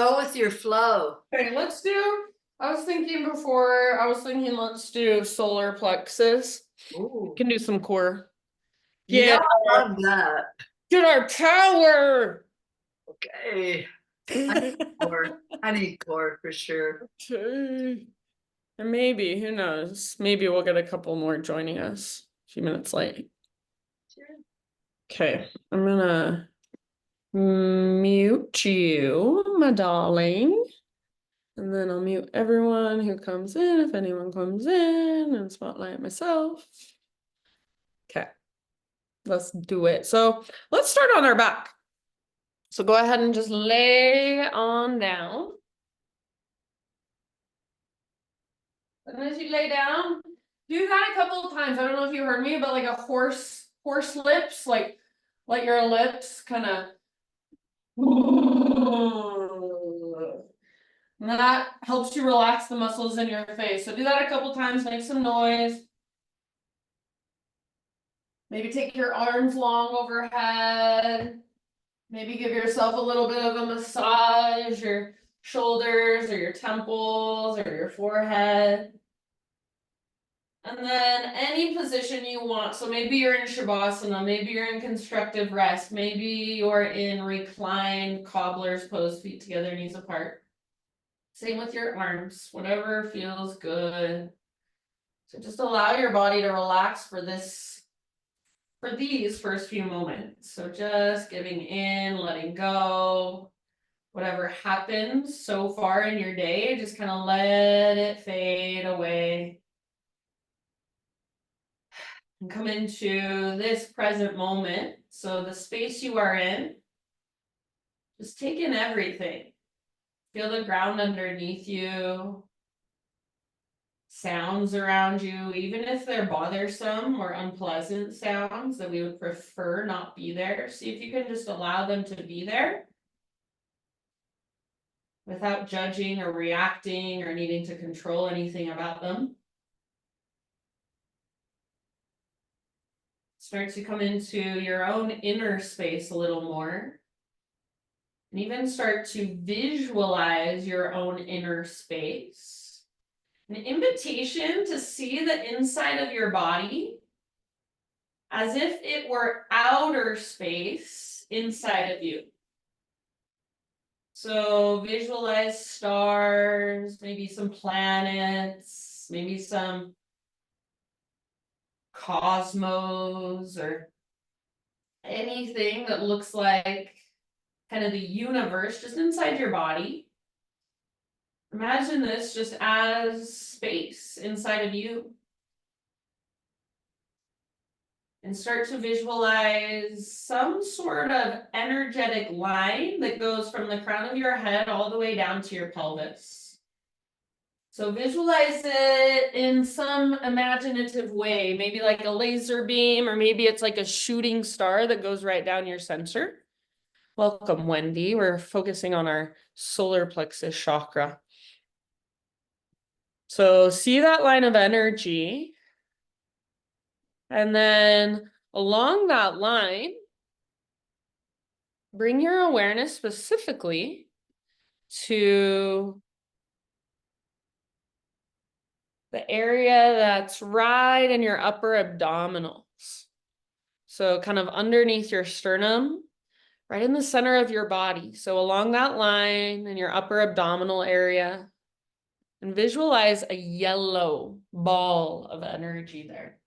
Go with your flow. Okay, let's do, let's do solar plexus. Ooh. Can do some core. Yeah, Get I love that. get our power. Okay. I need core for sure. Okay. And maybe, who knows? Maybe we'll get a couple more joining us a few minutes late. Sure. Okay, I'm gonna mute you, my darling. And then I'll mute everyone who comes in, if anyone comes in, and spotlight myself. Okay, let's do it. So let's start on our back. So go ahead and just lay on down. And as you lay down, do that a couple of times. I don't know if you heard me, but like a horse lips, like let your lips kind of. And that helps you relax the muscles in your face. So do that a couple times, make some noise. Maybe take your arms long overhead. Maybe give yourself a little bit of a massage, your shoulders or your temples or your forehead. And then any position you want. So maybe you're in Shavasana, maybe you're in constructive rest, maybe you're in reclined cobbler's pose, feet together, knees apart. Same with your arms, whatever feels good. So just allow your body to relax for these first few moments. So just giving in, letting go, whatever happens so far in your day, just kind of let it fade away. And come into this present moment. So the space you are in, just take in everything. Feel the ground underneath you, sounds around you, even if they're bothersome or unpleasant sounds that we would prefer not be there. See if you can just allow them to be there without judging or reacting or needing to control anything about them. Start to come into your own inner space a little more. And even start to visualize your own inner space. An invitation to see the inside of your body as if it were outer space inside of you. So visualize stars, maybe some planets, maybe some cosmos or anything that looks like kind of the universe just inside your body. Imagine this just as space inside of you. And start to visualize some sort of energetic line that goes from the crown of your head all the way down to your pelvis. So visualize it in some imaginative way, maybe like a laser beam, or maybe it's like a shooting star that goes right down your center. Welcome, Wendy. We're focusing on our solar plexus chakra. So see that line of energy. And then along that line, bring your awareness specifically to the area that's right in your upper abdominals. So kind of underneath your sternum, right in the center of your body. So along that line in your upper abdominal area, and visualize a yellow ball of energy there.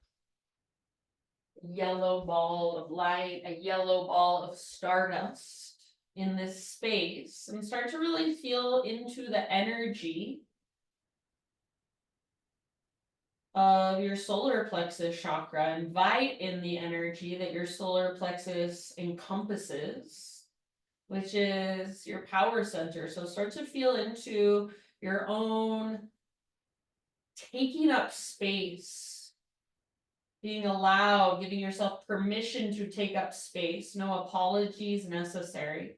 A yellow ball of light, a yellow ball of stardust in this space, and start to really feel into the energy of your solar plexus chakra. Invite in the energy that your solar plexus encompasses, which is your power center. So start to feel into your own taking up space, being allowed, giving yourself permission to take up space. No apologies necessary.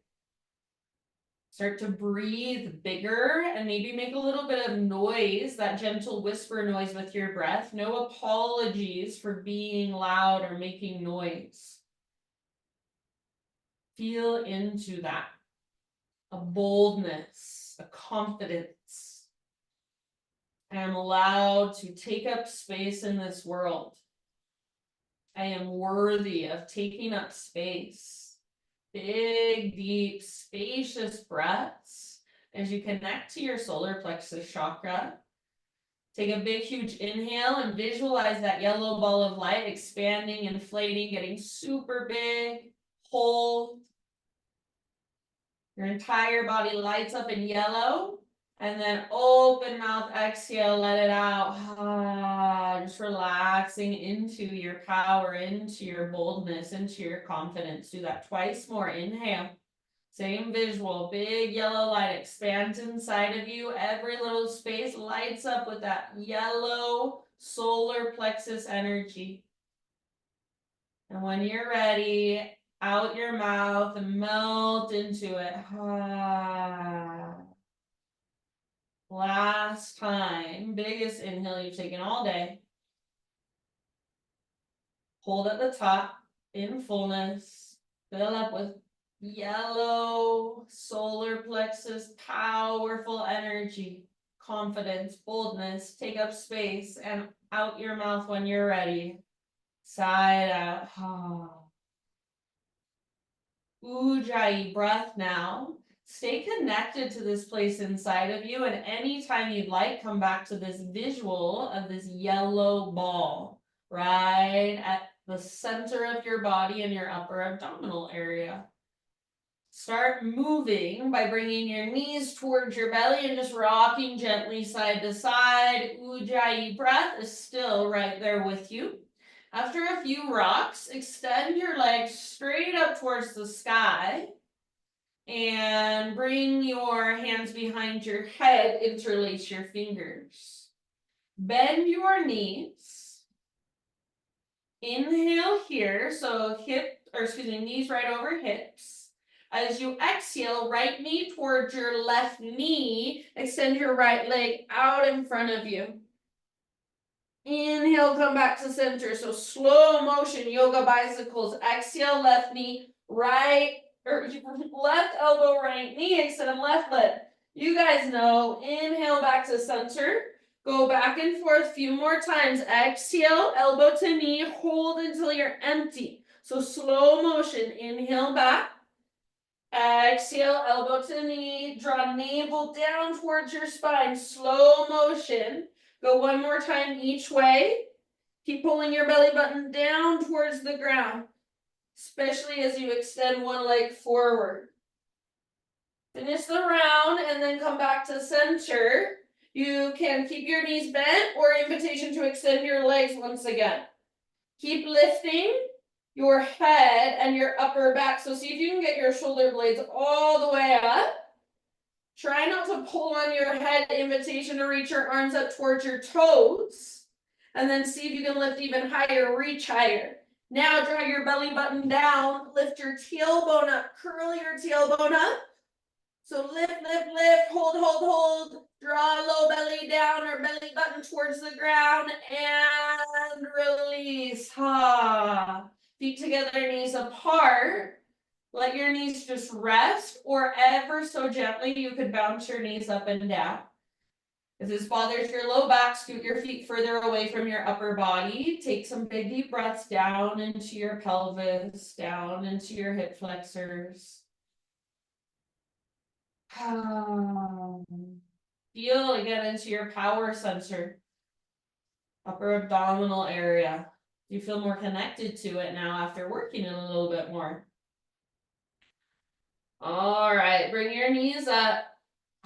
Start to breathe bigger and maybe make a little bit of noise, that gentle whisper noise with your breath. No apologies for being loud or making noise. Feel into that. a boldness, a confidence. I am allowed to take up space in this world. I am worthy of taking up space. Big, deep, spacious breaths as you connect to your solar plexus chakra. Take a big, huge inhale and visualize that yellow ball of light expanding, inflating, getting super big. Hold. Your entire body lights up in yellow. And then open mouth, exhale, let it out. Just relaxing into your power, into your boldness, into your confidence. Do that twice more. Inhale. Same visual. Big yellow light expands inside of you. Every little space lights up with that yellow solar plexus energy. And when you're ready, out your mouth and melt into it. Last time, biggest inhale you've taken all day. Hold at the top in fullness. Fill up with yellow solar plexus, powerful energy, confidence, boldness. Take up space and out your mouth when you're ready. Side out. Ujjayi breath now. Stay connected to this place inside of you, and anytime you'd like, come back to this visual of this yellow ball right at the center of your body in your upper abdominal area. Start moving by bringing your knees towards your belly and just rocking gently side to side. Ujjayi breath is still right there with you. After a few rocks, extend your legs straight up towards the sky. And bring your hands behind your head, interlace your fingers. Bend your knees. Inhale here, so knees right over hips. As you exhale, right knee towards your left knee, extend your right leg out in front of you. Inhale, come back to center, so slow motion, yoga bicycles. Exhale, left knee, left elbow, right knee, extend left leg. You guys know, inhale back to center. Go back and forth a few more times. Exhale, elbow to knee, hold until you're empty. So slow motion, inhale back. Exhale, elbow to knee, draw navel down towards your spine. Slow motion. Go one more time each way. Keep pulling your belly button down towards the ground, especially as you extend one leg forward. Finish the round and then come back to center. You can keep your knees bent or invitation to extend your legs once again. Keep lifting your head and your upper back. So see if you can get your shoulder blades all the way up. Try not to pull on your head, invitation to reach your arms up towards your toes. And then see if you can lift even higher, reach higher. Now draw your belly button down, lift your tailbone up, curl your tailbone up. So lift, hold. Draw low belly down or belly button towards the ground and release. Feet together, knees apart. Let your knees just rest, or ever so gently you could bounce your knees up and down. If this bothers your low back, scoot your feet further away from your upper body. Take some big deep breaths down into your pelvis, down into your hip flexors. Feel again into your power center, upper abdominal area. You feel more connected to it now after working it a little bit more. All right, bring your knees up,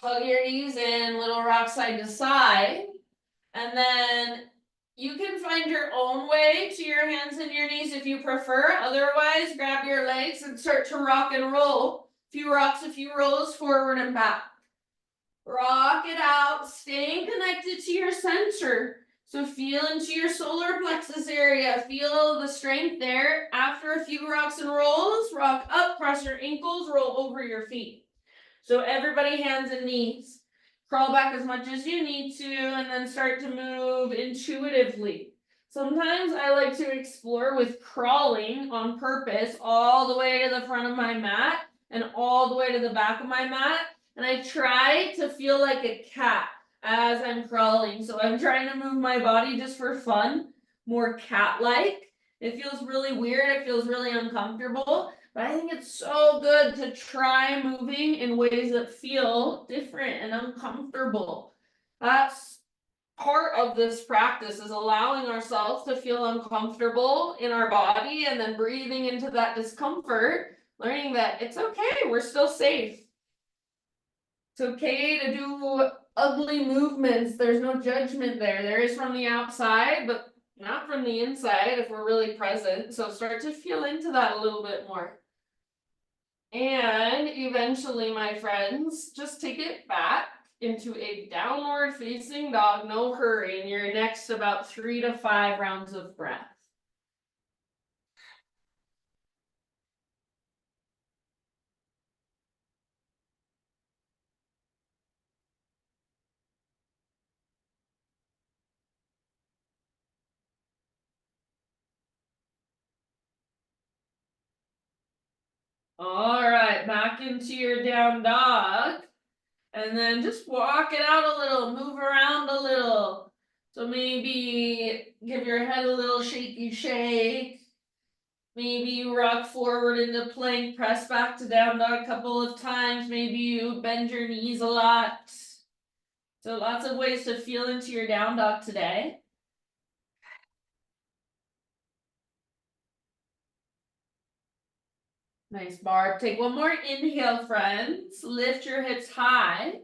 hug your knees in, little rock side to side, and then you can find your own way to your hands and your knees if you prefer. Otherwise, grab your legs and start to rock and roll. A few rocks, a few rolls forward and back. Rock it out, staying connected to your center. So feel into your solar plexus area. Feel the strength there. After a few rocks and rolls, rock up, cross your ankles, roll over your feet. So everybody, hands and knees. Crawl back as much as you need to, and then start to move intuitively. Sometimes I like to explore with crawling on purpose all the way to the front of my mat and all the way to the back of my mat. And I try to feel like a cat as I'm crawling. So I'm trying to move my body just for fun, more cat-like. It feels really weird. It feels really uncomfortable. But I think it's so good to try moving in ways that feel different and uncomfortable. That's part of this practice, is allowing ourselves to feel uncomfortable in our body and then breathing into that discomfort, learning that it's okay, we're still safe. It's okay to do ugly movements. There's no judgment there. There is from the outside, but not from the inside if we're really present. So start to feel into that a little bit more. And eventually, my friends, just take it back into a downward facing dog, no hurry, in your next about 3 to 5 rounds of breath. All right, back into your down dog. And then just walk it out a little, move around a little. So maybe give your head a little shaky shake. Maybe you rock forward into plank, press back to down dog a couple of times. Maybe you bend your knees a lot. So lots of ways to feel into your down dog today. Nice, Barb. Take one more inhale, friends. Lift your hips high.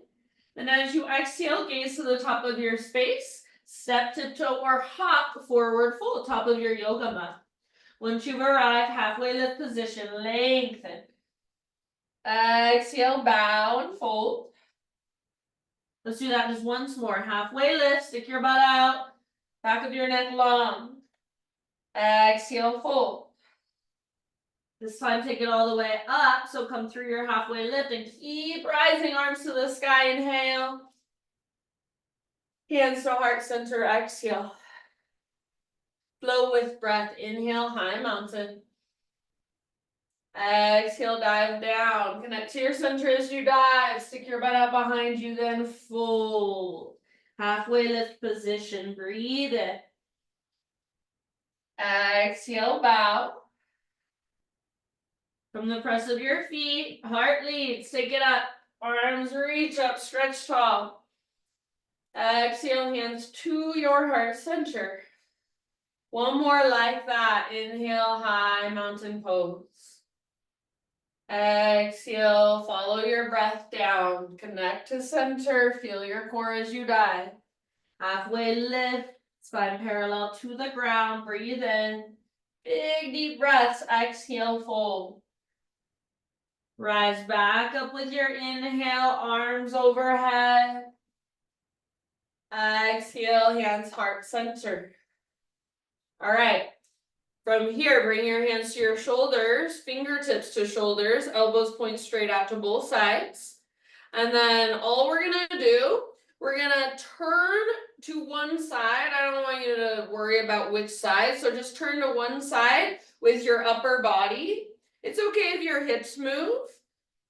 Then as you exhale, gaze to the top of your space. Step, tiptoe, or hop forward fold, top of your yoga mat. Once you've arrived, halfway lift position, lengthen. Exhale, bow and fold. Let's do that just once more. Halfway lift, stick your butt out. Back of your neck long. Exhale, fold. This time take it all the way up, so come through your halfway lift and keep rising, arms to the sky, inhale. Hands to heart center, exhale. Flow with breath, inhale, high mountain. Exhale, dive down. Connect to your center as you dive. Stick your butt out behind you, then fold. Halfway lift position, breathe in. Exhale, bow. From the press of your feet, heart leads, take it up. Arms reach up, stretch tall. Exhale, hands to your heart center. One more like that. Inhale, high mountain pose. Exhale, follow your breath down. Connect to center, feel your core as you dive. Halfway lift, spine parallel to the ground, breathe in. Big deep breaths, exhale, fold. Rise back up with your inhale, arms overhead. Exhale, hands heart center. All right. From here, bring your hands to your shoulders, fingertips to shoulders, elbows point straight out to both sides. And then all we're gonna do, we're gonna turn to one side. I don't want you to worry about which side, so just turn to one side with your upper body. It's okay if your hips move,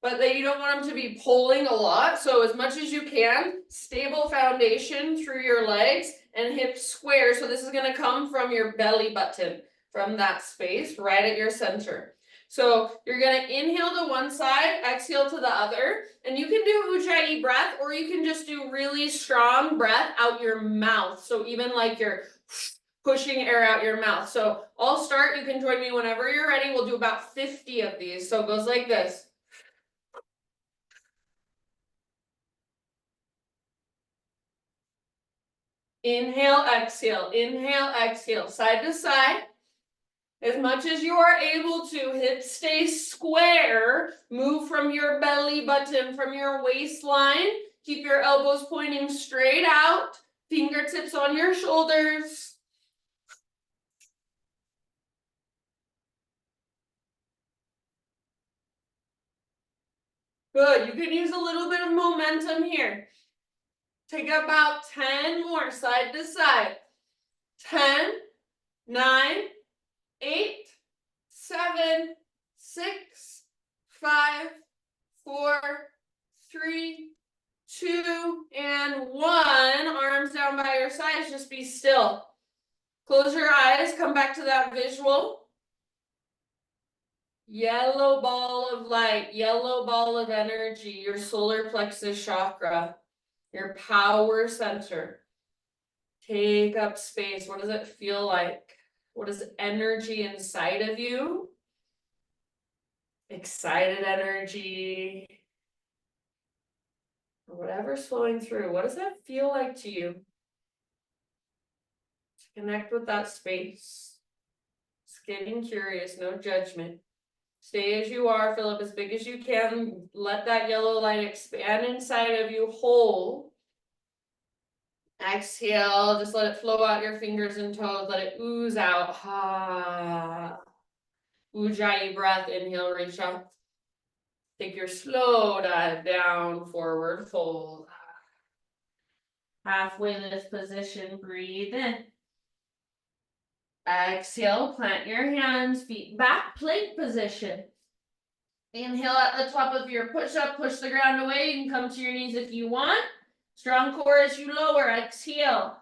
but that you don't want them to be pulling a lot. So as much as you can, stable foundation through your legs and hips square. So this is gonna come from your belly button, from that space right at your center. So you're gonna inhale to one side, exhale to the other, and you can do Ujjayi breath, or you can just do really strong breath out your mouth. So even like you're pushing air out your mouth. So I'll start, you can join me whenever you're ready. We'll do about 50 of these. So it goes like this. Inhale, exhale, side to side. As much as you are able to, hips stay square. Move from your belly button, from your waistline. Keep your elbows pointing straight out. Fingertips on your shoulders. Good. You can use a little bit of momentum here. Take about 10 more, side to side. 10, 9, 8, 7, 6, 5, 4, 3, 2, and 1. Arms down by your sides, just be still. Close your eyes, come back to that visual. Yellow ball of light, yellow ball of energy, your solar plexus chakra, your power center. Take up space. What does it feel like? What is energy inside of you? Excited energy. Or whatever's flowing through. What does that feel like to you? To connect with that space. Just getting curious, no judgment. Stay as you are, fill up as big as you can. Let that yellow light expand inside of you, whole. Exhale, just let it flow out your fingers and toes. Let it ooze out. Ha. Ujjayi breath, inhale, reach up. Take your slow dive down, forward fold. Halfway lift position, breathe in. Exhale, plant your hands, feet back, plank position. Inhale at the top of your push-up, push the ground away. You can come to your knees if you want. Strong core as you lower, exhale.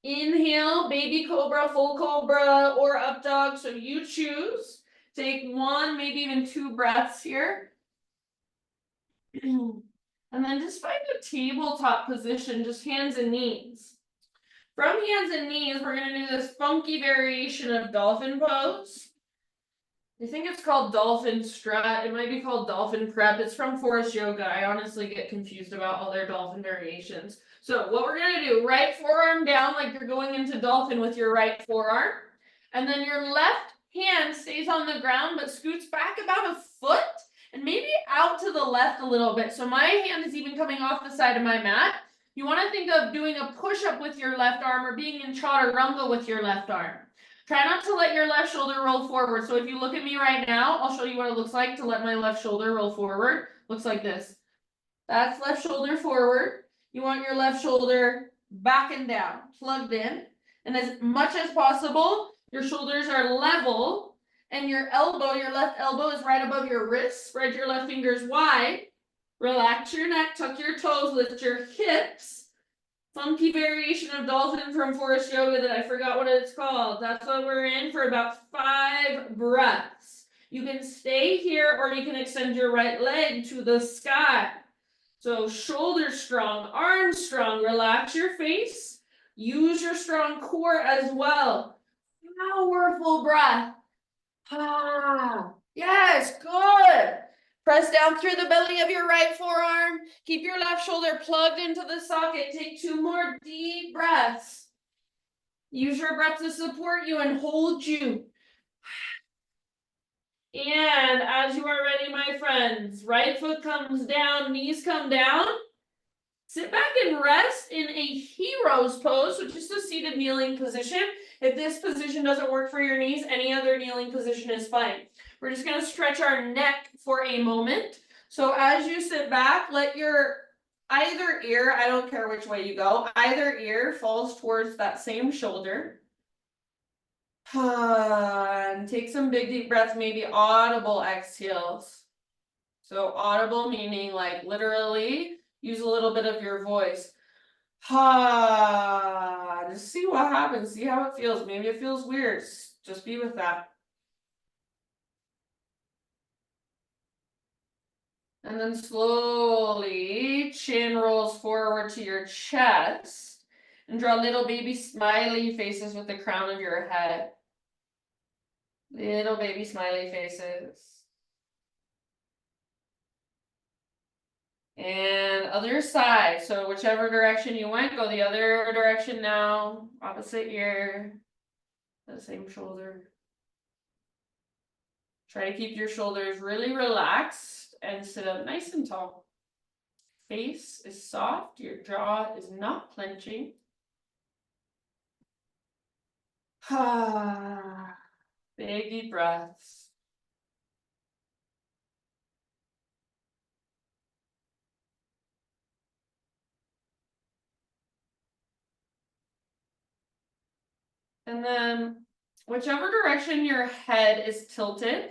Inhale, baby cobra, full cobra, or up dog, so you choose. Take 1, maybe even 2 breaths here. And then just find a tabletop position, just hands and knees. From hands and knees, we're going to do this funky variation of dolphin pose. I think it's called dolphin strut. It might be called dolphin prep. It's from Forest Yoga. I honestly get confused about all their dolphin variations. So what we're going to do, right forearm down like you're going into dolphin with your right forearm. And then your left hand stays on the ground but scoots back about a foot and maybe out to the left a little bit. So my hand is even coming off the side of my mat. You want to think of doing a push-up with your left arm or being in chaturanga with your left arm. Try not to let your left shoulder roll forward. So if you look at me right now, I'll show you what it looks like to let my left shoulder roll forward. Looks like this. That's left shoulder forward. You want your left shoulder back and down, plugged in. And as much as possible, your shoulders are level and your elbow, your left elbow is right above your wrist. Spread your left fingers wide. Relax your neck, tuck your toes, lift your hips. Funky variation of dolphin from Forest Yoga that I forgot what it's called. That's what we're in for about 5 breaths. You can stay here or you can extend your right leg to the sky. So shoulders strong, arms strong, relax your face. Use your strong core as well. Powerful breath. Ah, yes, good. Press down through the belly of your right forearm. Keep your left shoulder plugged into the socket. Take 2 more deep breaths. Use your breath to support you and hold you. And as you are ready, my friends, right foot comes down, knees come down. Sit back and rest in a hero's pose, so just a seated kneeling position. If this position doesn't work for your knees, any other kneeling position is fine. We're just going to stretch our neck for a moment. So as you sit back, let your either ear, I don't care which way you go, either ear falls towards that same shoulder. And take some big deep breaths, maybe audible exhales. So audible meaning like literally use a little bit of your voice. Ha, just see what happens, see how it feels. Maybe it feels weird. Just be with that. And then slowly, chin rolls forward to your chest. And draw little baby smiley faces with the crown of your head. Little baby smiley faces. And other side. So whichever direction you went, go the other direction now. Opposite ear. The same shoulder. Try to keep your shoulders really relaxed and sit up nice and tall. Face is soft. Your jaw is not clenching. Big deep breaths. And then whichever direction your head is tilted,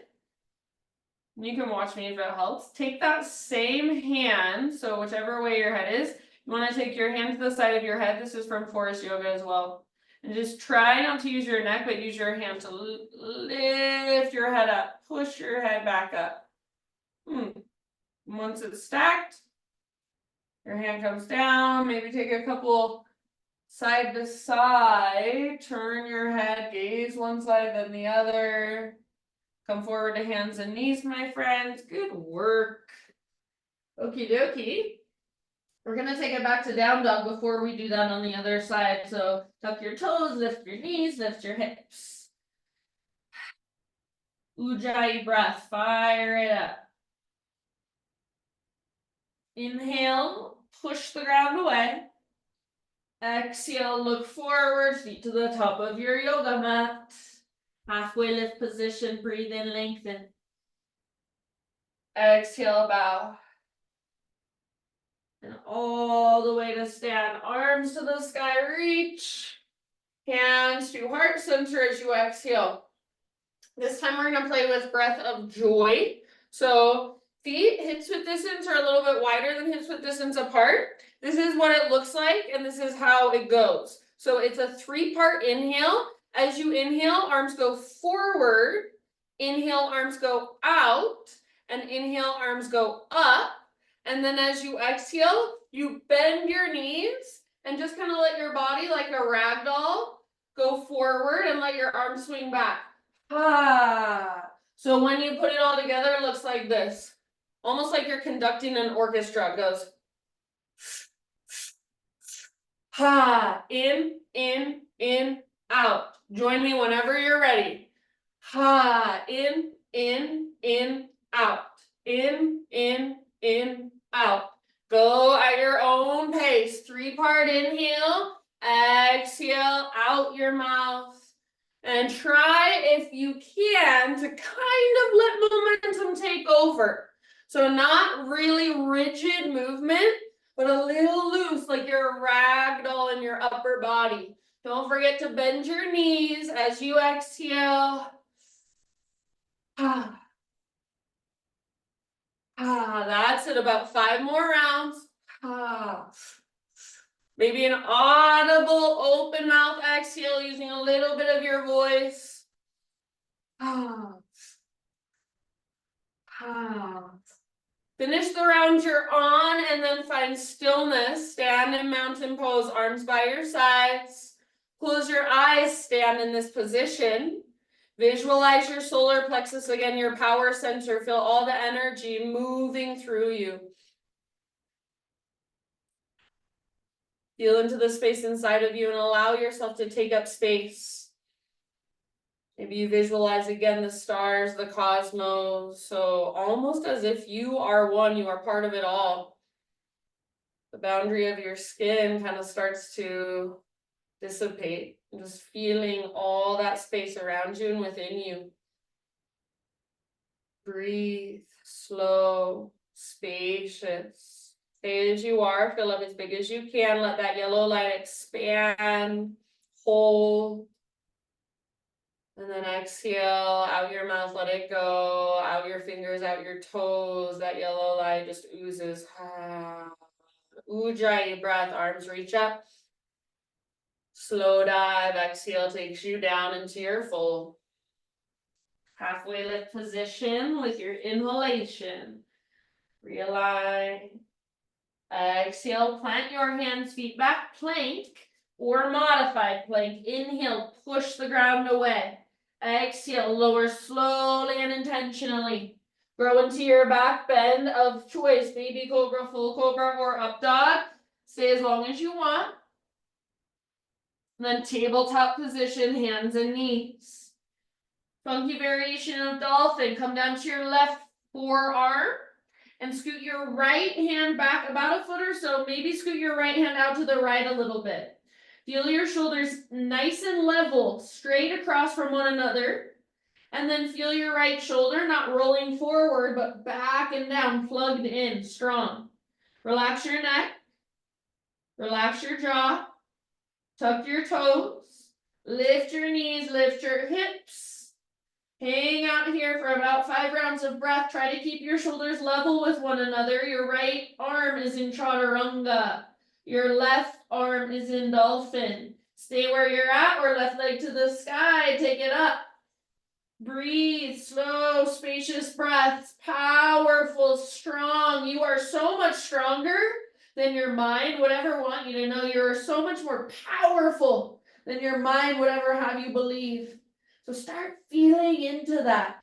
You can watch me if it helps. Take that same hand, so whichever way your head is, you want to take your hand to the side of your head. This is from Forest Yoga as well. And just try not to use your neck, but use your hand to lift your head up. Push your head back up. Once it's stacked, your hand comes down. Maybe take a couple side to side. Turn your head, gaze one side, then the other. Come forward to hands and knees, my friends. Good work. Okie dokie. We're going to take it back to down dog before we do that on the other side. So tuck your toes, lift your knees, lift your hips. Ujjayi breath, fire it up. Inhale, push the ground away. Exhale, look forward, feet to the top of your yoga mat. Halfway lift position, breathe in, lengthen. Exhale, bow. And all the way to stand. Arms to the sky, reach. Hands to heart center as you exhale. This time we're going to play with breath of joy. So feet hips width distance are a little bit wider than hips width distance apart. This is what it looks like, and this is how it goes. So it's a 3-part inhale. As you inhale, arms go forward. Inhale, arms go out. And inhale, arms go up. And then as you exhale, you bend your knees and just kind of let your body, like a rag doll, go forward and let your arms swing back. So when you put it all together, it looks like this. Almost like you're conducting an orchestra. It goes in, out. Join me whenever you're ready. In, out. In, out. Go at your own pace. 3-part inhale. Exhale out your mouth. And try, if you can, to kind of let momentum take over. So not really rigid movement, but a little loose, like you're a rag doll in your upper body. Don't forget to bend your knees as you exhale. That's it. About 5 more rounds. Maybe an audible open mouth exhale using a little bit of your voice. Finish the round you're on and then find stillness. Stand in mountain pose, arms by your sides. Close your eyes, stand in this position. Visualize your solar plexus again, your power center. Feel all the energy moving through you. Feel into the space inside of you and allow yourself to take up space. Maybe you visualize again the stars, the cosmos. So almost as if you are one, you are part of it all. The boundary of your skin kind of starts to dissipate. Just feeling all that space around you and within you. Breathe, slow, spacious. Stay as you are, fill up as big as you can. Let that yellow light expand, hold. And then exhale, out your mouth, let it go. Out your fingers, out your toes. That yellow light just oozes. Ujjayi breath, arms reach up. Slow dive, exhale takes you down into your full halfway lift position with your inhalation. Realign. Exhale, plant your hands, feet back, plank or modified plank. Inhale, push the ground away. Exhale, lower slowly and intentionally. Grow into your back bend of choice, baby cobra, full cobra, or up dog. Stay as long as you want. And then tabletop position, hands and knees. Funky variation of dolphin. Come down to your left forearm and scoot your right hand back about a foot or so. Maybe scoot your right hand out to the right a little bit. Feel your shoulders nice and level, straight across from one another. And then feel your right shoulder not rolling forward, but back and down, plugged in, strong. Relax your neck. Relax your jaw. Tuck your toes. Lift your knees, lift your hips. Hang out here for about 5 rounds of breath. Try to keep your shoulders level with one another. Your right arm is in chaturanga. Your left arm is in dolphin. Stay where you're at, or left leg to the sky. Take it up. Breathe, slow, spacious breaths, powerful, strong. You are so much stronger than your mind would ever want you to know. You're so much more powerful than your mind would ever have you believe. So start feeling into that.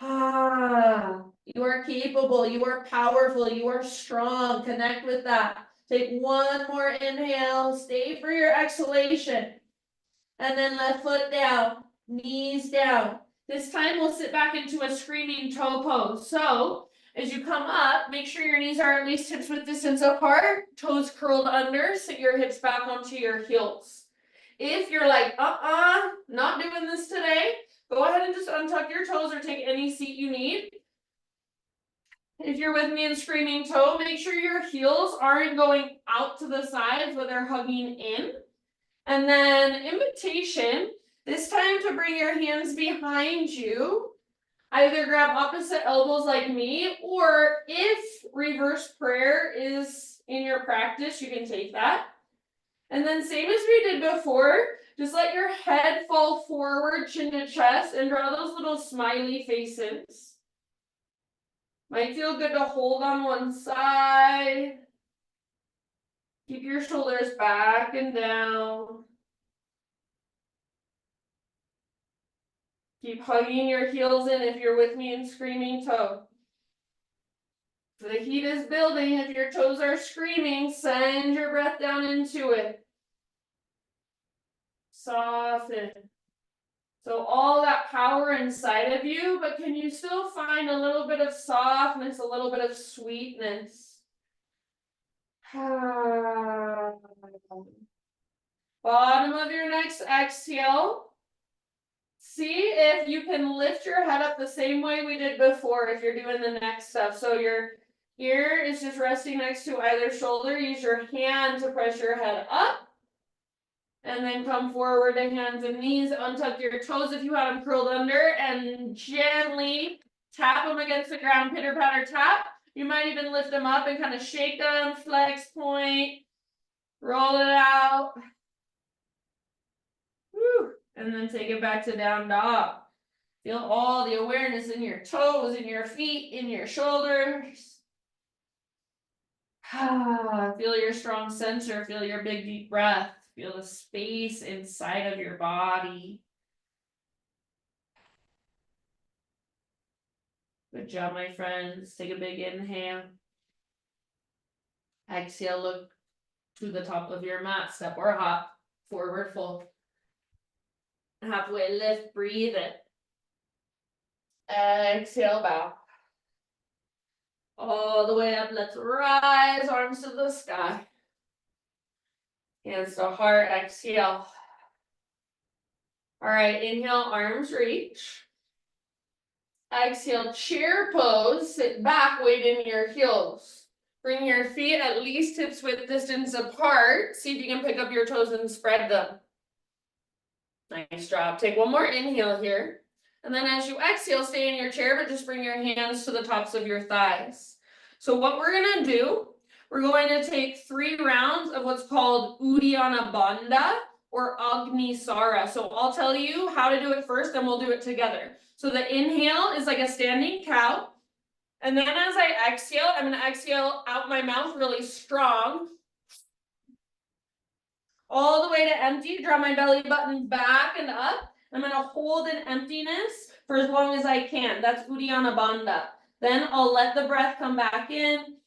You are capable, you are powerful, you are strong. Connect with that. Take one more inhale, stay for your exhalation. And then left foot down, knees down. This time we'll sit back into a screaming toe pose. So as you come up, make sure your knees are at least hips width distance apart, toes curled under, sit your hips back onto your heels. If you're like, not doing this today, go ahead and just untuck your toes or take any seat you need. If you're with me in screaming toe, make sure your heels aren't going out to the sides, but they're hugging in. And then invitation, this time to bring your hands behind you. Either grab opposite elbows like me, or if reverse prayer is in your practice, you can take that. And then same as we did before, just let your head fall forward, chin to chest, and draw those little smiley faces. Might feel good to hold on one side. Keep your shoulders back and down. Keep hugging your heels in if you're with me in screaming toe. The heat is building. If your toes are screaming, send your breath down into it. Soften. So all that power inside of you, but can you still find a little bit of softness, a little bit of sweetness? Bottom of your next exhale. See if you can lift your head up the same way we did before if you're doing the next stuff. So your ear is just resting next to either shoulder. Use your hand to press your head up. And then come forward to hands and knees. Untuck your toes if you have them curled under. And gently tap them against the ground. Pitter patter tap. You might even lift them up and kind of shake them. Flex point. Roll it out. Whew. And then take it back to down dog. Feel all the awareness in your toes, in your feet, in your shoulders. Feel your strong center. Feel your big deep breath. Feel the space inside of your body. Good job, my friends. Take a big inhale. Exhale, look to the top of your mat. Step or hop. Forward fold. Halfway lift, breathe it. Exhale, bow. All the way up, let's rise, arms to the sky. Hands to heart, exhale. All right, inhale, arms reach. Exhale, chair pose, sit back, weight in your heels. Bring your feet at least hips width distance apart. See if you can pick up your toes and spread them. Nice job. Take one more inhale here. And then as you exhale, stay in your chair, but just bring your hands to the tops of your thighs. So what we're going to do, we're going to take 3 rounds of what's called Uddiyana Bandha or Agnisara. So I'll tell you how to do it first, and we'll do it together. So the inhale is like a standing cow. And then as I exhale, I'm going to exhale out my mouth really strong. All the way to empty, draw my belly button back and up. I'm going to hold in emptiness for as long as I can. That's Uddiyana Bandha. Then I'll let the breath come back in.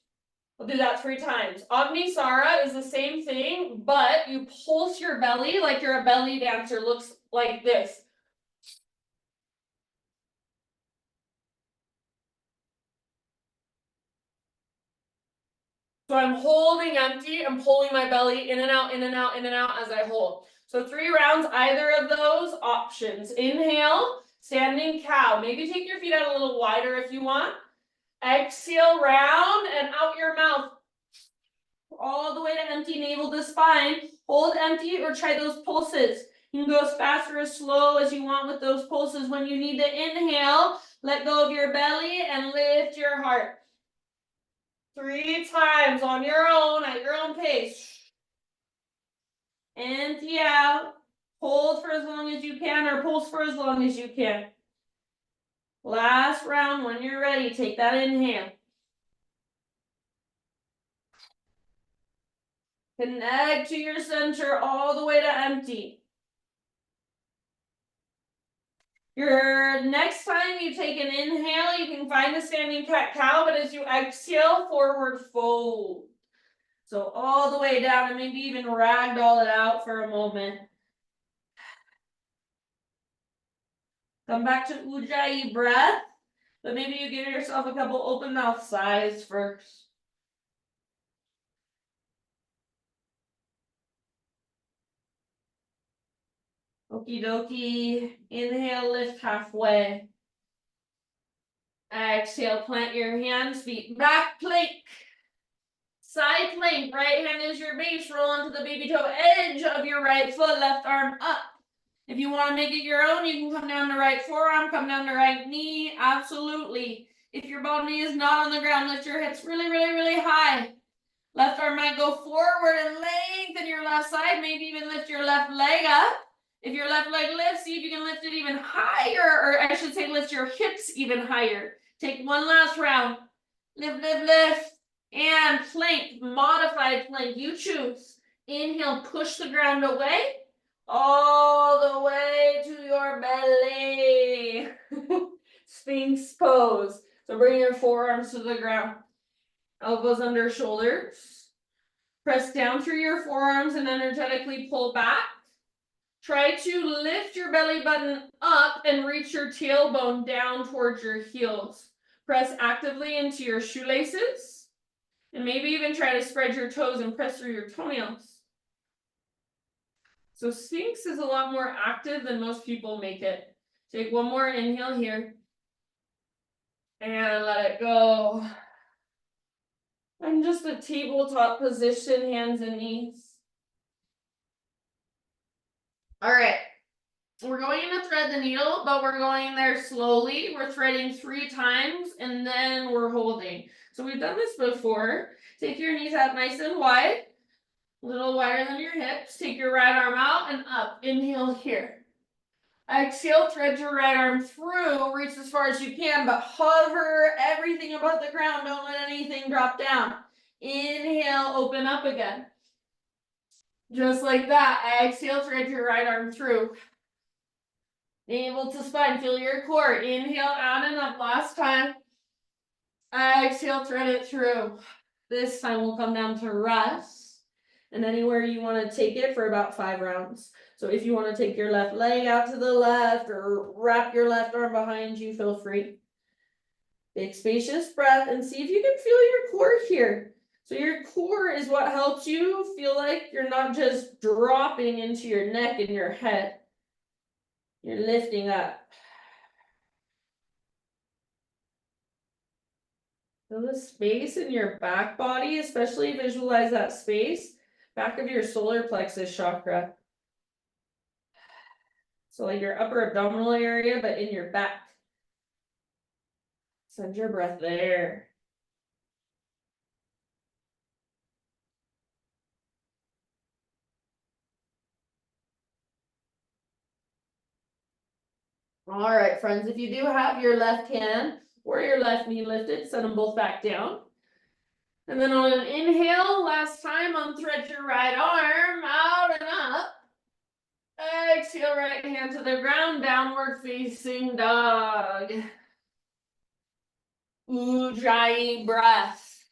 We'll do that 3 times. Agnisara is the same thing, but you pulse your belly like you're a belly dancer. Looks like this. So I'm holding empty. I'm pulling my belly in and out, in and out, in and out as I hold. So 3 rounds, either of those options. Inhale, standing cow. Maybe take your feet out a little wider if you want. Exhale, round and out your mouth. All the way to empty, navel to spine. Hold empty or try those pulses. You can go as fast or as slow as you want with those pulses. When you need to inhale, let go of your belly and lift your heart. 3 times on your own, at your own pace. Empty out. Hold for as long as you can, or pulse for as long as you can. Last round, when you're ready, take that inhale. Connect to your center all the way to empty. Your next time you take an inhale, you can find a standing cat-cow, but as you exhale, forward fold. So all the way down, and maybe even ragdoll it out for a moment. Come back to Ujjayi breath, but maybe you give yourself a couple open mouth sighs first. Okie dokie. Inhale, lift halfway. Exhale, plant your hands, feet back, plank. Side plank, right hand is your base, roll onto the baby toe edge of your right foot, left arm up. If you want to make it your own, you can come down to right forearm, come down to right knee, absolutely. If your bottom knee is not on the ground, lift your hips really, really, really high. Left arm might go forward and lengthen your left side, maybe even lift your left leg up. If your left leg lifts, see if you can lift it even higher, or I should say lift your hips even higher. Take one last round. Lift, lift, lift. And plank, modified plank, you choose. Inhale, push the ground away, all the way to your belly. Sphinx pose. So bring your forearms to the ground. Elbows under shoulders. Press down through your forearms and energetically pull back. Try to lift your belly button up and reach your tailbone down towards your heels. Press actively into your shoelaces. And maybe even try to spread your toes and press through your toenails. So Sphinx is a lot more active than most people make it. Take one more inhale here. And let it go. And just a tabletop position, hands and knees. All right. We're going to thread the needle, but we're going there slowly. We're threading 3 times and then we're holding. So we've done this before. Take your knees out nice and wide, a little wider than your hips. Take your right arm out and up. Inhale here. Exhale, thread your right arm through, reach as far as you can, but hover everything above the ground. Don't let anything drop down. Inhale, open up again. Just like that. Exhale, thread your right arm through. Navel to spine, feel your core. Inhale, out and up. Last time. Exhale, thread it through. This time we'll come down to rest. And anywhere you want to take it for about 5 rounds. So if you want to take your left leg out to the left or wrap your left arm behind you, feel free. Big spacious breath and see if you can feel your core here. So your core is what helps you feel like you're not just dropping into your neck and your head. You're lifting up. Feel the space in your back body, especially visualize that space, back of your solar plexus chakra. So like your upper abdominal area, but in your back. Send your breath there. All right, friends, if you do have your left hand or your left knee lifted, send them both back down. And then on an inhale, last time, unthread your right arm out and up. Exhale, right hand to the ground, downward facing dog. Ujjayi breath.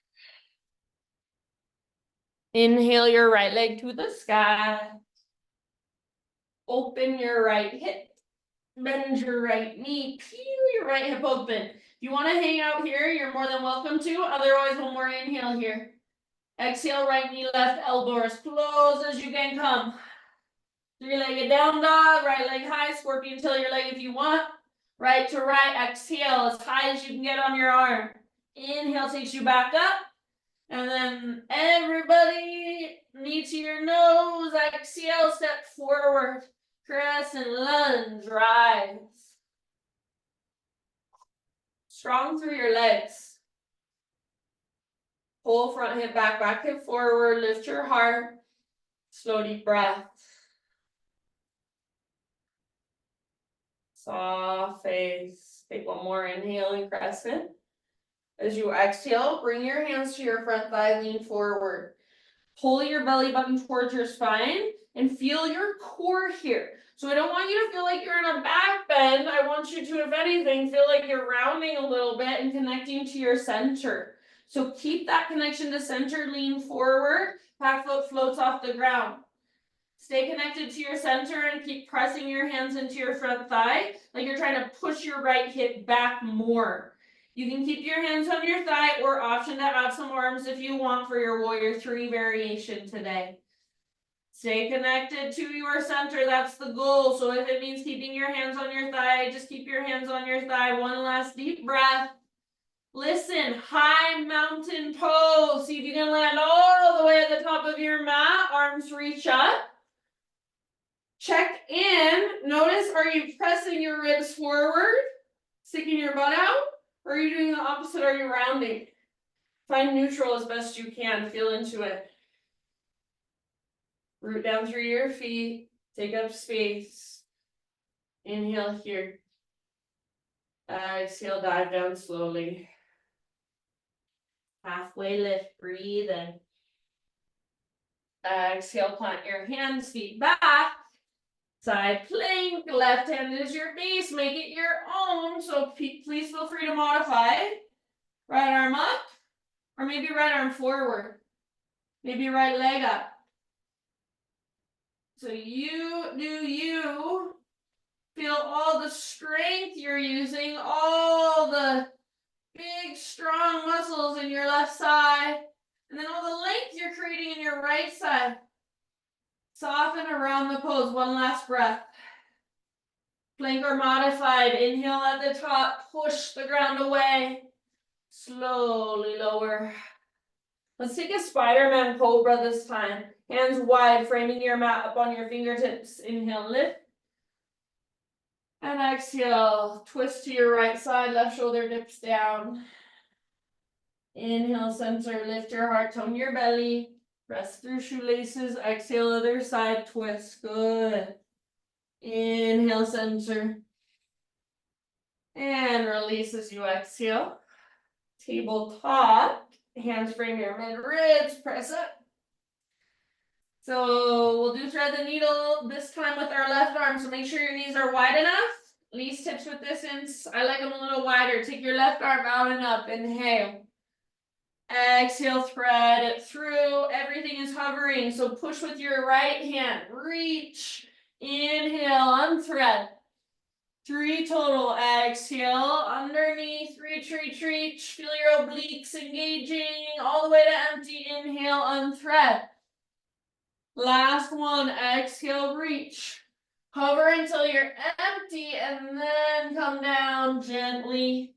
Inhale your right leg to the sky. Open your right hip. Bend your right knee. Peel your right hip open. If you want to hang out here, you're more than welcome to. Otherwise, one more inhale here. Exhale, right knee, left elbow as close as you can come. 3-legged down dog, right leg high, scorpion tail your leg if you want. Right to right, exhale as high as you can get on your arm. Inhale takes you back up. And then everybody, knee to your nose, exhale, step forward. Crescent lunge, rise. Strong through your legs. Pull front hip back, back hip forward, lift your heart. Slow deep breath. Soft face. Take one more inhale and crescent. As you exhale, bring your hands to your front thigh, lean forward. Pull your belly button towards your spine and feel your core here. So I don't want you to feel like you're in a back bend. I want you to, if anything, feel like you're rounding a little bit and connecting to your center. So keep that connection to center, lean forward, back foot floats off the ground. Stay connected to your center and keep pressing your hands into your front thigh, like you're trying to push your right hip back more. You can keep your hands on your thigh or option to add some arms if you want for your warrior 3 variation today. Stay connected to your center, that's the goal. So if it means keeping your hands on your thigh, just keep your hands on your thigh. One last deep breath. Listen, high mountain pose. See if you can land all the way at the top of your mat, arms reach up. Check in. Notice, are you pressing your ribs forward, sticking your butt out, or are you doing the opposite? Are you rounding? Find neutral as best you can. Feel into it. Root down through your feet. Take up space. Inhale here. Exhale, dive down slowly. Halfway lift. Breathe in. Exhale, plant your hands, feet back. Side plank, left hand is your base, make it your own. So please feel free to modify. Right arm up, or maybe right arm forward. Maybe right leg up. So you do you. Feel all the strength you're using, all the big, strong muscles in your left side, and then all the length you're creating in your right side. Soften around the pose. One last breath. Plank or modified. Inhale at the top. Push the ground away. Slowly lower. Let's take a Spider-Man Cobra this time. Hands wide, framing your mat up on your fingertips. Inhale, lift. And exhale, twist to your right side. Left shoulder dips down. Inhale, center. Lift your heart. Tone your belly. Press through shoelaces. Exhale, other side. Twist. Good. Inhale, center. And release as you exhale. Tabletop. Hands frame your mid ribs. Press up. So we'll do thread the needle this time with our left arm. So make sure your knees are wide enough. Least tips with distance. I like them a little wider. Take your left arm out and up. Inhale. Exhale, thread it through. Everything is hovering. So push with your right hand. Reach. Inhale, unthread. 3 total. Exhale, underneath, reach, reach, reach. Feel your obliques engaging all the way to empty. Inhale, unthread. Last one. Exhale, reach. Hover until you're empty and then come down gently.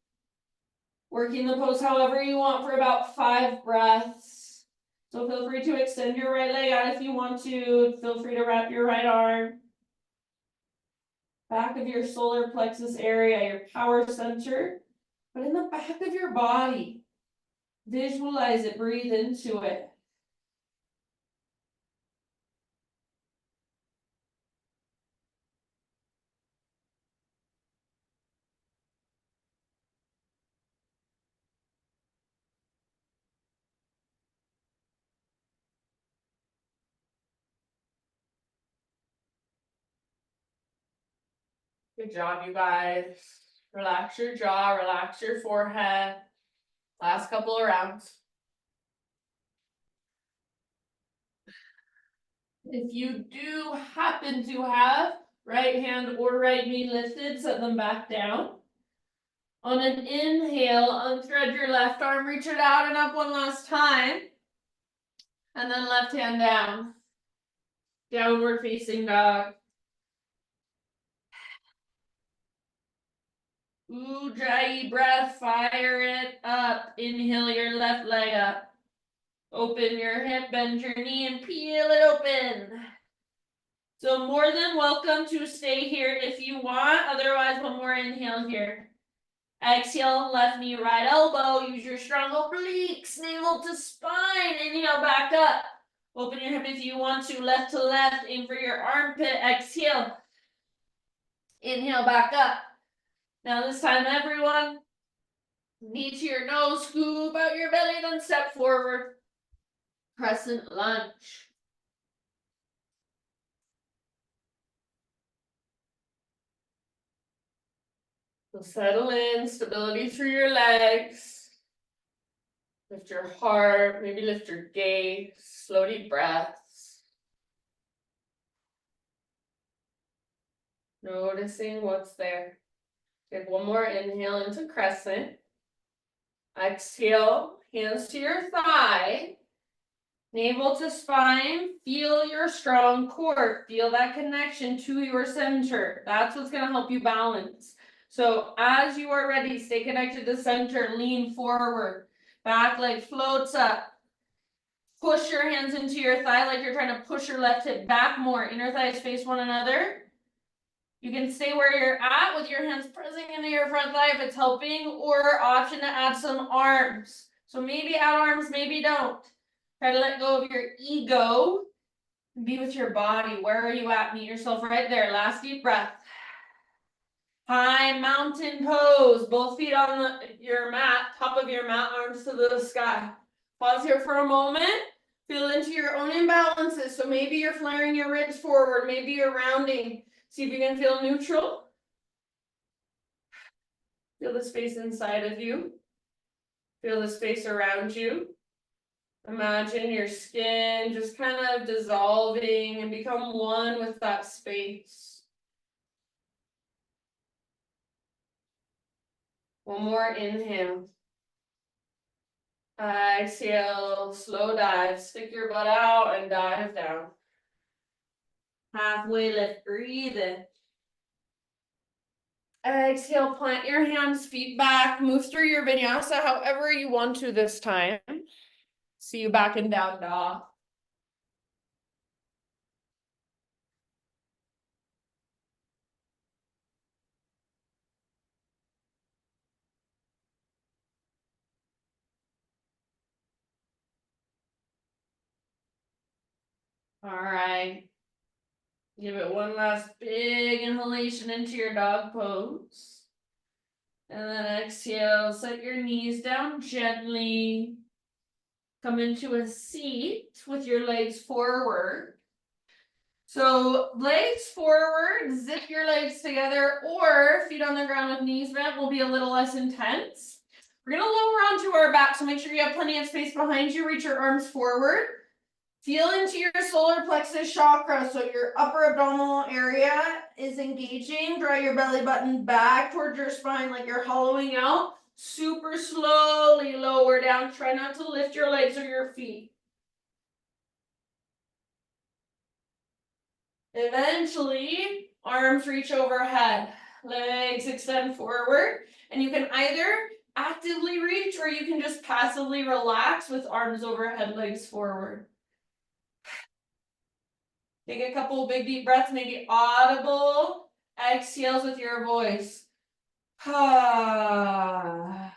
Working the pose however you want for about 5 breaths. So feel free to extend your right leg out if you want to. Feel free to wrap your right arm. Back of your solar plexus area, your power center, but in the back of your body. Visualize it, breathe into it. Good job, you guys. Relax your jaw, relax your forehead. Last couple of rounds. If you do happen to have right hand or right knee lifted, set them back down. On an inhale, unthread your left arm, reach it out and up one last time. And then left hand down. Downward facing dog. Ujjayi breath, fire it up. Inhale your left leg up. Open your hip, bend your knee, and peel it open. So more than welcome to stay here if you want. Otherwise, one more inhale here. Exhale, left knee, right elbow. Use your strong obliques, navel to spine. Inhale, back up. Open your hip if you want to left. Aim for your armpit. Exhale. Inhale, back up. Now this time, everyone, knee to your nose, scoop out your belly, then step forward. Crescent lunge. So settle in, stability through your legs. Lift your heart, maybe lift your gaze, slow deep breaths. Noticing what's there. Take one more inhale into crescent. Exhale, hands to your thigh. Navel to spine. Feel your strong core. Feel that connection to your center. That's what's going to help you balance. So as you are ready, stay connected to center. Lean forward. Back leg floats up. Push your hands into your thigh like you're trying to push your left hip back more. Inner thighs face one another. You can stay where you're at with your hands pressing into your front thigh if it's helping, or option to add some arms. So maybe add arms, maybe don't. Try to let go of your ego. Be with your body. Where are you at? Meet yourself right there. Last deep breath. High mountain pose. Both feet on your mat, top of your mat, arms to the sky. Pause here for a moment. Feel into your own imbalances. So maybe you're flaring your ribs forward. Maybe you're rounding. See if you can feel neutral. Feel the space inside of you. Feel the space around you. Imagine your skin just kind of dissolving and become one with that space. One more inhale. Exhale, slow dive. Stick your butt out and dive down. Halfway lift, breathe in. Exhale, plant your hands, feet back, move through your vinyasa however you want to this time. See you back in down dog. All right. Give it one last big inhalation into your dog pose. And then exhale, set your knees down gently. Come into a seat with your legs forward. So legs forward, zip your legs together, or feet on the ground with knees bent will be a little less intense. We're gonna lower onto our back, so make sure you have plenty of space behind you. Reach your arms forward. Feel into your solar plexus chakra, so your upper abdominal area is engaging. Draw your belly button back towards your spine like you're hollowing out. Super slowly lower down. Try not to lift your legs or your feet. Eventually, arms reach overhead. Legs extend forward. And you can either actively reach or you can just passively relax with arms overhead, legs forward. Take a couple big deep breaths, maybe audible exhales with your voice. Ah.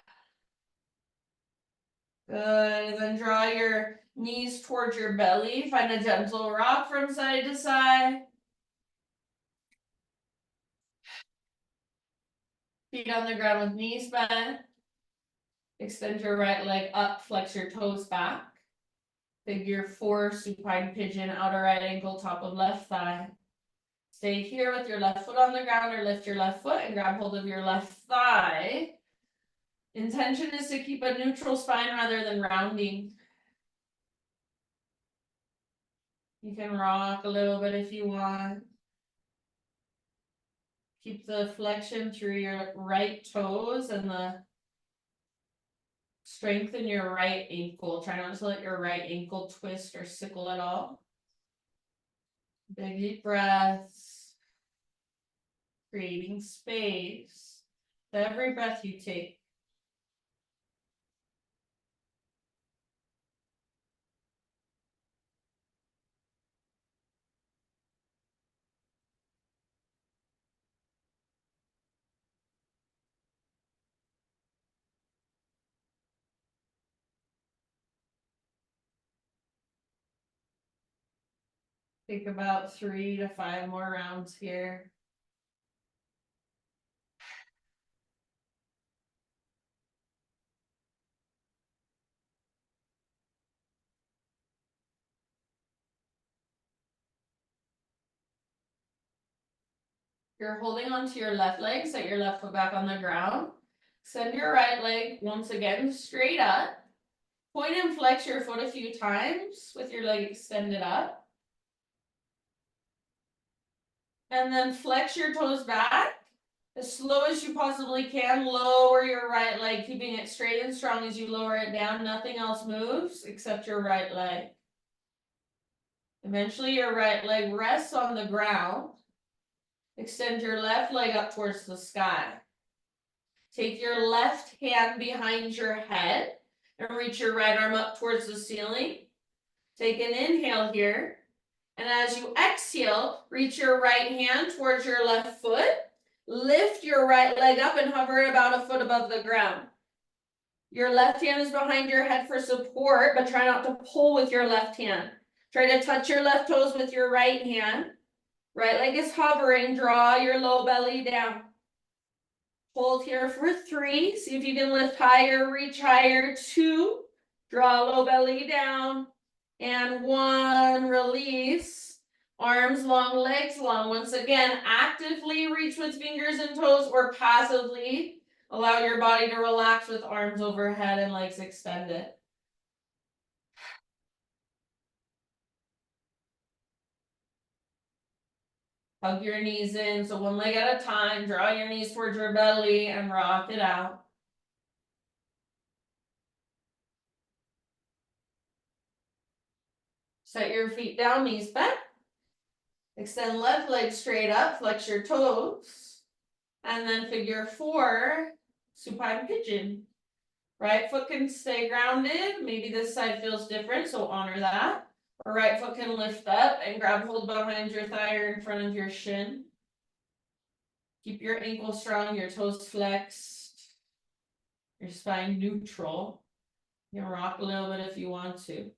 Good. Then draw your knees towards your belly. Find a gentle rock from side to side. Feet on the ground with knees bent. Extend your right leg up, flex your toes back. Figure 4, supine pigeon, outer right ankle, top of left thigh. Stay here with your left foot on the ground or lift your left foot and grab hold of your left thigh. Intention is to keep a neutral spine rather than rounding. You can rock a little bit if you want. Keep the flexion through your right toes and the strength in your right ankle. Try not to let your right ankle twist or sickle at all. Big deep breaths. Creating space. With every breath you take. Take about 3 to 5 more rounds here. You're holding onto your left leg, set your left foot back on the ground. Send your right leg once again straight up. Point and flex your foot a few times with your leg extended up. And then flex your toes back. As slow as you possibly can, lower your right leg, keeping it straight and strong as you lower it down. Nothing else moves except your right leg. Eventually, your right leg rests on the ground. Extend your left leg up towards the sky. Take your left hand behind your head and reach your right arm up towards the ceiling. Take an inhale here. And as you exhale, reach your right hand towards your left foot. Lift your right leg up and hover it about a foot above the ground. Your left hand is behind your head for support, but try not to pull with your left hand. Try to touch your left toes with your right hand. Right leg is hovering. Draw your low belly down. Hold here for 3. See if you can lift higher, reach higher. 2. Draw low belly down. And 1. Release. Arms long, legs long. Once again, actively reach with fingers and toes or passively allow your body to relax with arms overhead and legs extended. Hug your knees in, so one leg at a time. Draw your knees towards your belly and rock it out. Set your feet down, knees bent. Extend left leg straight up, flex your toes. And then figure 4, supine pigeon. Right foot can stay grounded. Maybe this side feels different, so honor that. Or right foot can lift up and grab hold behind your thigh or in front of your shin. Keep your ankle strong, your toes flexed, your spine neutral. You can rock a little bit if you want to.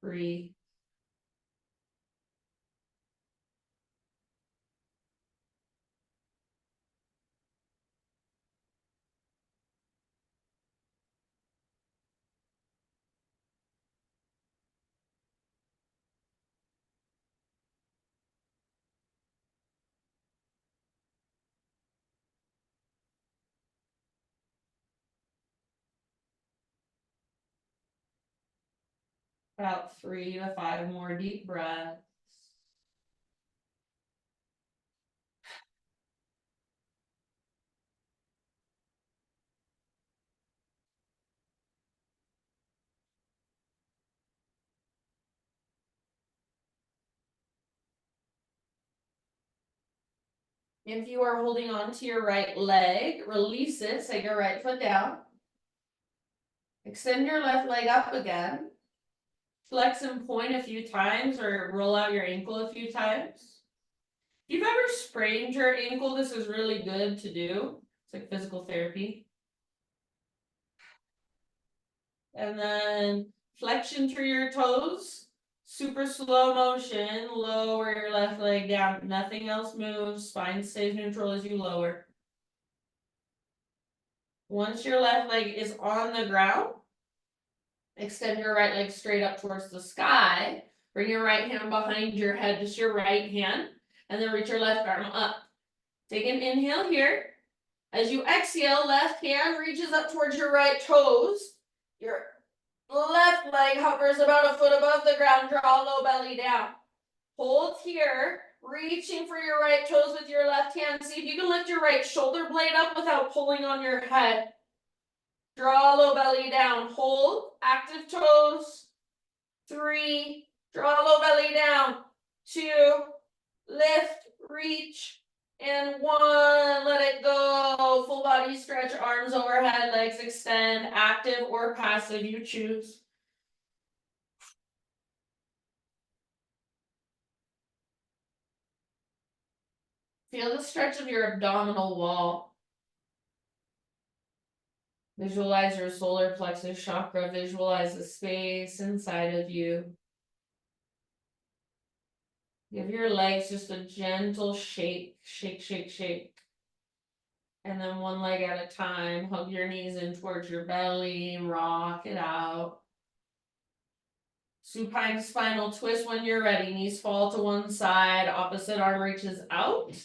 Breathe. About 3 to 5 more deep breaths. If you are holding on to your right leg, release it, set your right foot down. Extend your left leg up again. Flex and point a few times or roll out your ankle a few times. If you've ever sprained your ankle, this is really good to do. It's like physical therapy. And then flexion through your toes. Super slow motion. Lower your left leg down. Nothing else moves. Spine stays neutral as you lower. Once your left leg is on the ground, extend your right leg straight up towards the sky. Bring your right hand behind your head, just your right hand, and then reach your left arm up. Take an inhale here. As you exhale, left hand reaches up towards your right toes. Your left leg hovers about a foot above the ground. Draw low belly down. Hold here, reaching for your right toes with your left hand. See if you can lift your right shoulder blade up without pulling on your head. Draw low belly down. Hold. Active toes. 3. Draw low belly down. 2. Lift. Reach. And 1. Let it go. Full body stretch. Arms overhead. Legs extend. Active or passive. You choose. Feel the stretch of your abdominal wall. Visualize your solar plexus chakra. Visualize the space inside of you. Give your legs just a gentle shake, shake, shake, shake. And then one leg at a time, hug your knees in towards your belly, rock it out. Supine spinal twist when you're ready. Knees fall to one side, opposite arm reaches out.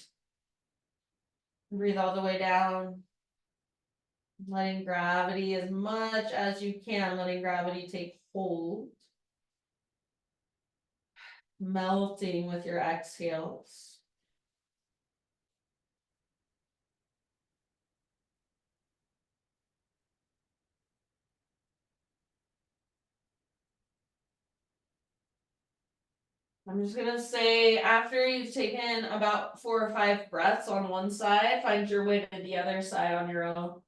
Breathe all the way down. Letting gravity as much as you can, letting gravity take hold. Melting with your exhales. I'm just gonna say, after you've taken about 4 or 5 breaths on one side, find your way to the other side on your own.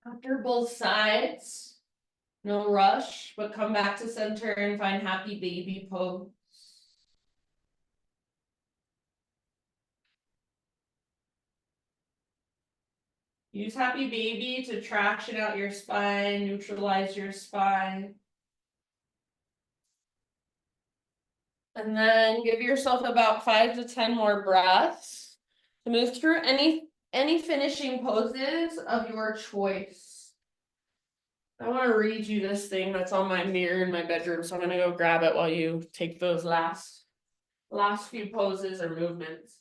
After both sides, no rush, but come back to center and find happy baby pose. Use happy baby to traction out your spine, neutralize your spine. And then give yourself about 5 to 10 more breaths to move through any finishing poses of your choice. I want to read you this thing that's on my mirror in my bedroom, so I'm going to go grab it while you take those last few poses or movements.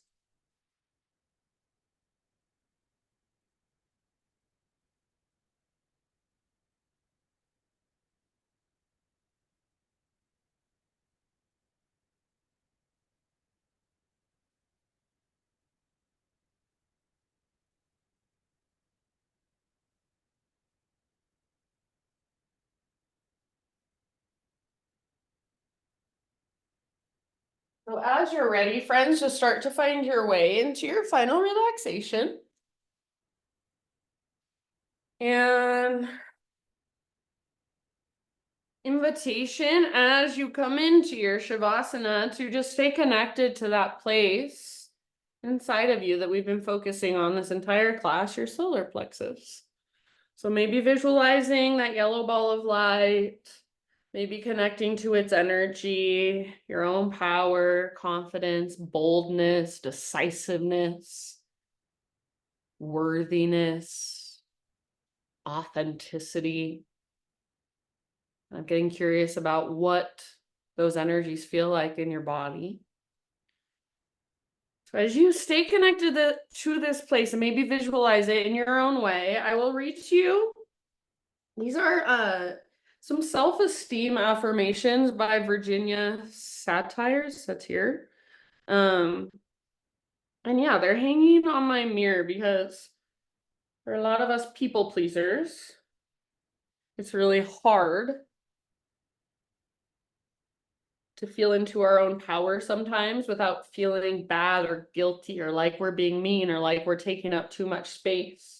So as you're ready, friends, just start to find your way into your final relaxation. And invitation as you come into your Shavasana to just stay connected to that place inside of you that we've been focusing on this entire class, your solar plexus. So maybe visualizing that yellow ball of light, maybe connecting to its energy, your own power, confidence, boldness, decisiveness, worthiness, authenticity. I'm getting curious about what those energies feel like in your body. So as you stay connected to this place and maybe visualize it in your own way, I will read to you. These are some self-esteem affirmations by Virginia Satir. And yeah, they're hanging on my mirror because for a lot of us people pleasers, it's really hard to feel into our own power sometimes without feeling bad or guilty or like we're being mean or like we're taking up too much space.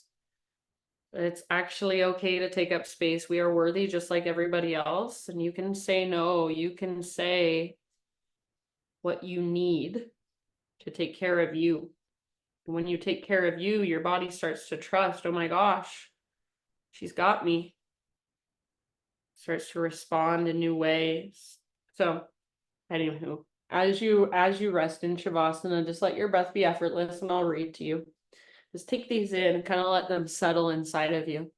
It's actually okay to take up space. We are worthy just like everybody else. And you can say no. You can say what you need to take care of you. And when you take care of you, your body starts to trust, oh my gosh, she's got me. Starts to respond in new ways. So anywho, as you rest in Shavasana, just let your breath be effortless and I'll read to you. Just take these in and kind of let them settle inside of you.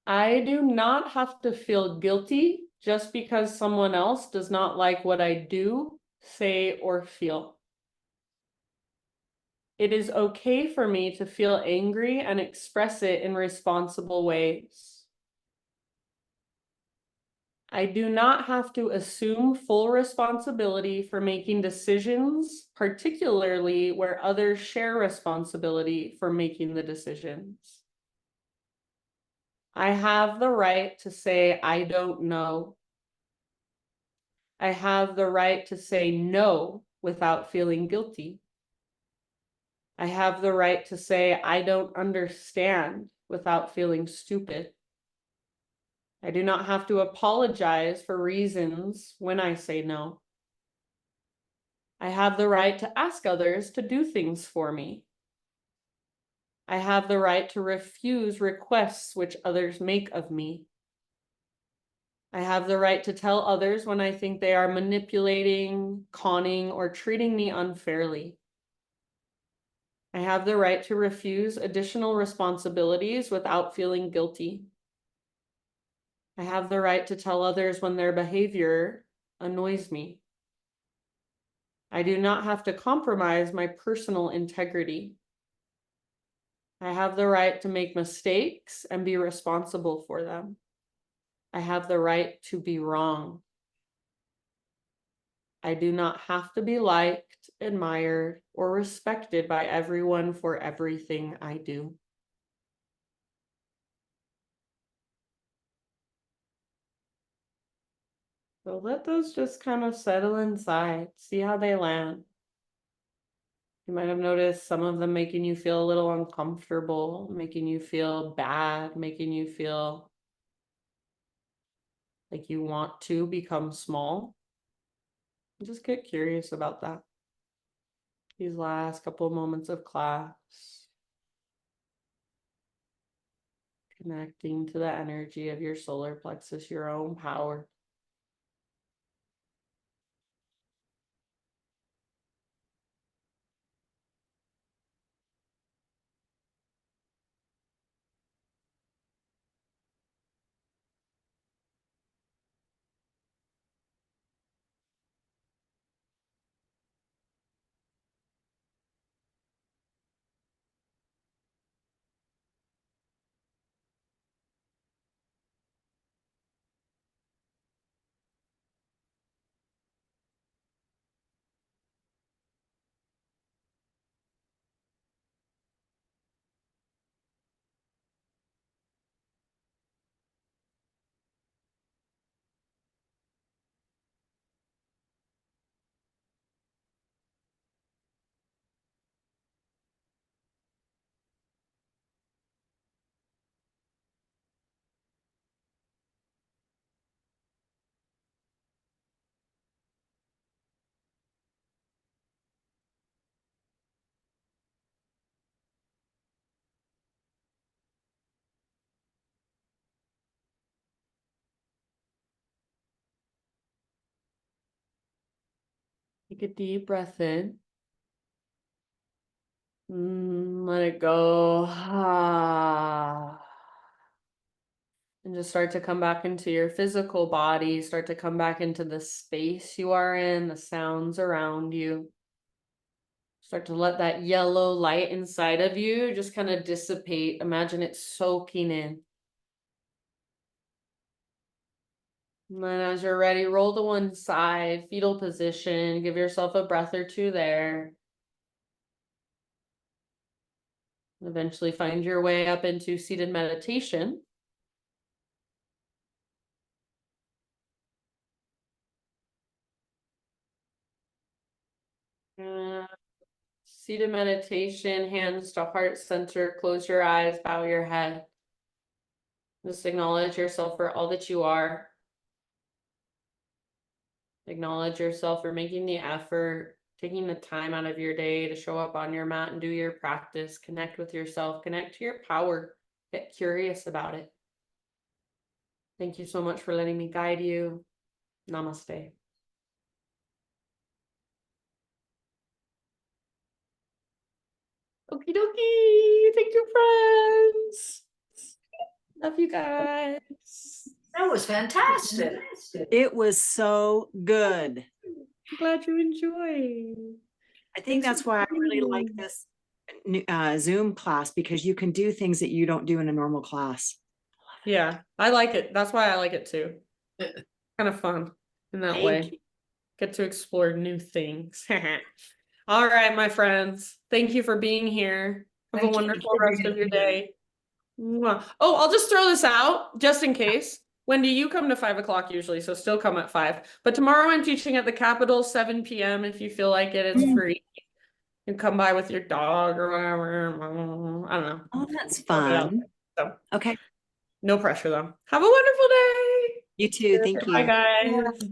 I do not have to feel guilty just because someone else does not like what I do, say, or feel. It is okay for me to feel angry and express it in responsible ways. I do not have to assume full responsibility for making decisions, particularly where others share responsibility for making the decisions. I have the right to say, I don't know. I have the right to say no without feeling guilty. I have the right to say I don't understand without feeling stupid. I do not have to apologize for reasons when I say no. I have the right to ask others to do things for me. I have the right to refuse requests which others make of me. I have the right to tell others when I think they are manipulating, conning, or treating me unfairly. I have the right to refuse additional responsibilities without feeling guilty. I have the right to tell others when their behavior annoys me. I do not have to compromise my personal integrity. I have the right to make mistakes and be responsible for them. I have the right to be wrong. I do not have to be liked, admired, or respected by everyone for everything I do. So let those just kind of settle inside, see how they land. You might have noticed some of them making you feel a little uncomfortable, making you feel bad, making you feel like you want to become small. Just get curious about that. These last couple moments of class. Connecting to the energy of your solar plexus, your own power. Take a deep breath in. Let it go. And just start to come back into your physical body, start to come back into the space you are in, the sounds around you. Start to let that yellow light inside of you just kind of dissipate. Imagine it soaking in. And then as you're ready, roll to one side, fetal position. Give yourself a breath or two there. Eventually find your way up into seated meditation. Seated meditation, hands to heart center, close your eyes, bow your head. Just acknowledge yourself for all that you are. Acknowledge yourself for making the effort, taking the time out of your day to show up on your mat and do your practice. Connect with yourself, connect to your power, get curious about it. Thank you so much for letting me guide you. Namaste. Okie dokie. Thank you, friends. Love you guys. That was fantastic. It was so good. I'm glad you enjoyed. I think Thanks that's for why I really like coming. this Zoom class, because you can do things that you don't do in a normal class. Yeah, I like it. That's why I like it too. Kind of fun in that way. Thank you. Get to explore new things. All right, my friends. Thank you for being here. Have a Thank you wonderful for rest being of your here. day. Mwah. Oh, I'll just throw this out just in case. Wendy, you come to 5 o'clock usually, so still come at 5. But tomorrow I'm teaching at the Capitol, 7 p.m. If you feel like it, it's free. You can come by with your dog or whatever. I don't know. Oh, that's Work it out. fun. So, Okay. no pressure though. Have a wonderful day. You too. Thank Bye, you. guys.